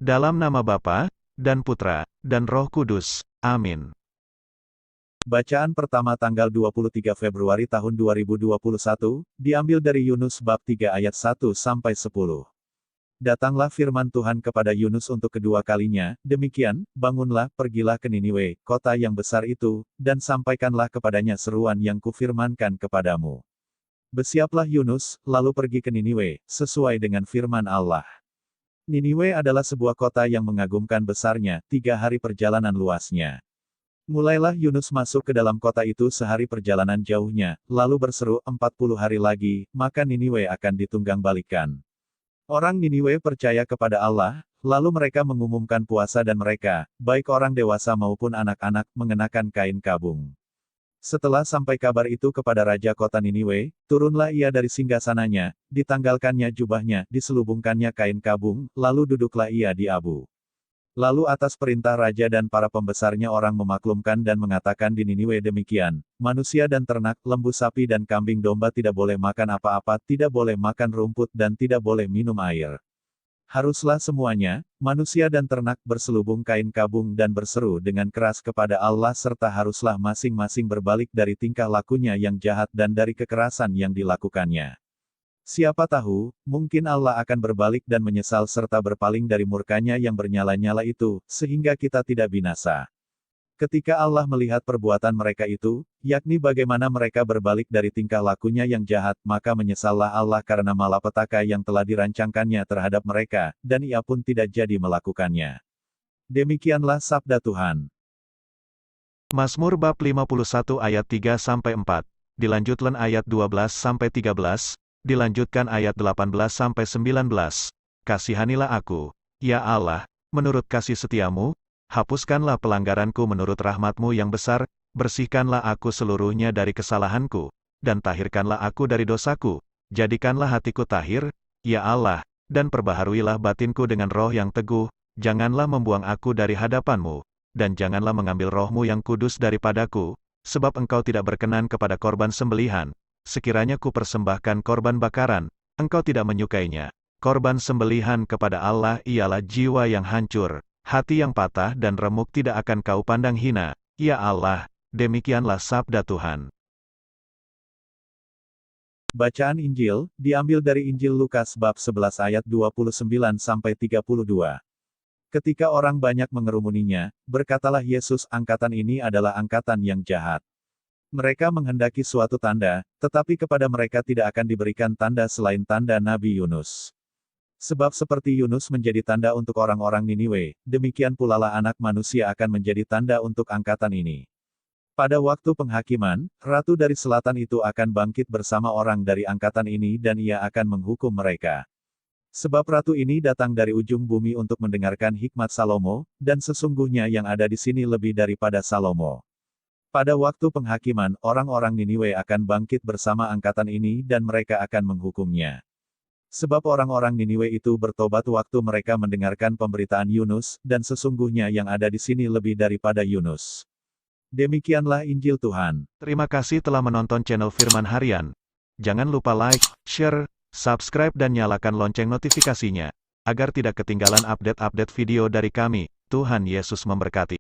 Dalam nama Bapa, dan Putra, dan Roh Kudus. Amin. Bacaan pertama tanggal 23 Februari tahun 2021, diambil dari Yunus bab 3 ayat 1-10. Datanglah firman Tuhan kepada Yunus untuk kedua kalinya, demikian, bangunlah, pergilah ke Niniwe, kota yang besar itu, dan sampaikanlah kepadanya seruan yang kufirmankan kepadamu. Bersiaplah Yunus, lalu pergi ke Niniwe, sesuai dengan firman Allah. Niniwe adalah sebuah kota yang mengagumkan besarnya, 3 hari perjalanan luasnya. Mulailah Yunus masuk ke dalam kota itu sehari perjalanan jauhnya, lalu berseru 40 hari lagi, maka Niniwe akan ditunggang-balikan. Orang Niniwe percaya kepada Allah, lalu mereka mengumumkan puasa dan mereka, baik orang dewasa maupun anak-anak, mengenakan kain kabung. Setelah sampai kabar itu kepada raja kota Niniwe, turunlah ia dari singgasananya, ditanggalkannya jubahnya, diselubungkannya kain kabung, lalu duduklah ia di abu. Lalu atas perintah raja dan para pembesarnya orang memaklumkan dan mengatakan di Niniwe demikian, manusia dan ternak, lembu sapi dan kambing domba tidak boleh makan apa-apa, tidak boleh makan rumput dan tidak boleh minum air. Haruslah semuanya, manusia dan ternak berselubung kain kabung dan berseru dengan keras kepada Allah serta haruslah masing-masing berbalik dari tingkah lakunya yang jahat dan dari kekerasan yang dilakukannya. Siapa tahu, mungkin Allah akan berbalik dan menyesal serta berpaling dari murkanya yang bernyala-nyala itu, sehingga kita tidak binasa. Ketika Allah melihat perbuatan mereka itu, yakni bagaimana mereka berbalik dari tingkah lakunya yang jahat, maka menyesallah Allah karena malapetaka yang telah dirancangkannya terhadap mereka, dan ia pun tidak jadi melakukannya. Demikianlah sabda Tuhan. Mazmur bab 51 ayat 3-4, dilanjutkan ayat 12-13, dilanjutkan ayat 18-19. Kasihanilah aku, ya Allah, menurut kasih setiamu, hapuskanlah pelanggaranku menurut rahmatmu yang besar, bersihkanlah aku seluruhnya dari kesalahanku, dan tahirkanlah aku dari dosaku, jadikanlah hatiku tahir, ya Allah, dan perbaharuilah batinku dengan roh yang teguh, janganlah membuang aku dari hadapanmu, dan janganlah mengambil rohmu yang kudus daripadaku, sebab engkau tidak berkenan kepada korban sembelihan. Sekiranya ku persembahkan korban bakaran, engkau tidak menyukainya. Korban sembelihan kepada Allah ialah jiwa yang hancur, hati yang patah dan remuk tidak akan kau pandang hina, ya Allah, demikianlah sabda Tuhan. Bacaan Injil, diambil dari Injil Lukas bab 11 ayat 29-32. Ketika orang banyak mengerumuninya, berkatalah Yesus, angkatan ini adalah angkatan yang jahat. Mereka menghendaki suatu tanda, tetapi kepada mereka tidak akan diberikan tanda selain tanda Nabi Yunus. Sebab seperti Yunus menjadi tanda untuk orang-orang Niniwe, demikian pula lah Anak Manusia akan menjadi tanda untuk angkatan ini. Pada waktu penghakiman, Ratu dari Selatan itu akan bangkit bersama orang dari angkatan ini dan ia akan menghukum mereka. Sebab Ratu ini datang dari ujung bumi untuk mendengarkan hikmat Salomo, dan sesungguhnya yang ada di sini lebih daripada Salomo. Pada waktu penghakiman, orang-orang Niniwe akan bangkit bersama angkatan ini dan mereka akan menghukumnya. Sebab orang-orang Niniwe itu bertobat waktu mereka mendengarkan pemberitaan Yunus, dan sesungguhnya yang ada di sini lebih daripada Yunus. Demikianlah Injil Tuhan. Terima kasih telah menonton channel Firman Harian. Jangan lupa like, share, subscribe dan nyalakan lonceng notifikasinya, agar tidak ketinggalan update-update video dari kami. Tuhan Yesus memberkati.